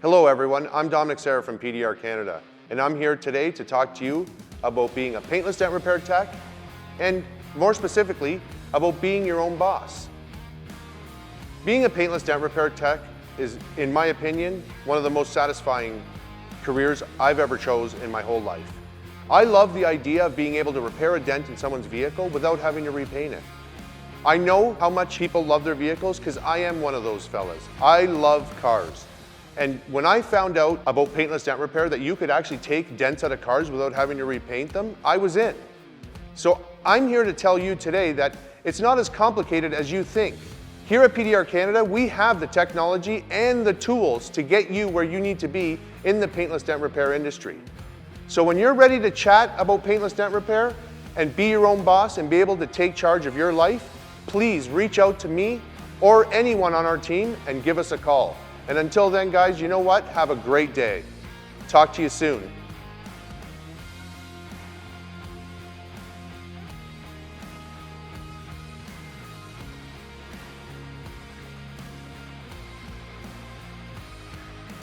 Hello everyone, I'm Dominic Serra from PDR Canada, and I'm here today to talk to you about being a paintless dent repair tech, and more specifically, about being your own boss. Being a paintless dent repair tech is, in my opinion, one of the most satisfying careers I've ever chose in my whole life. I love the idea of being able to repair a dent in someone's vehicle without having to repaint it. I know how much people love their vehicles because I am one of those fellas. I love cars. And when I found out about paintless dent repair, that you could actually take dents out of cars without having to repaint them, I was in. So I'm here to tell you today that it's not as complicated as you think. Here at PDR Canada, we have the technology and the tools to get you where you need to be in the paintless dent repair industry. So when you're ready to chat about paintless dent repair and be your own boss and be able to take charge of your life, please reach out to me or anyone on our team and give us a call. And until then, guys, you know what? Have a great day. Talk to you soon.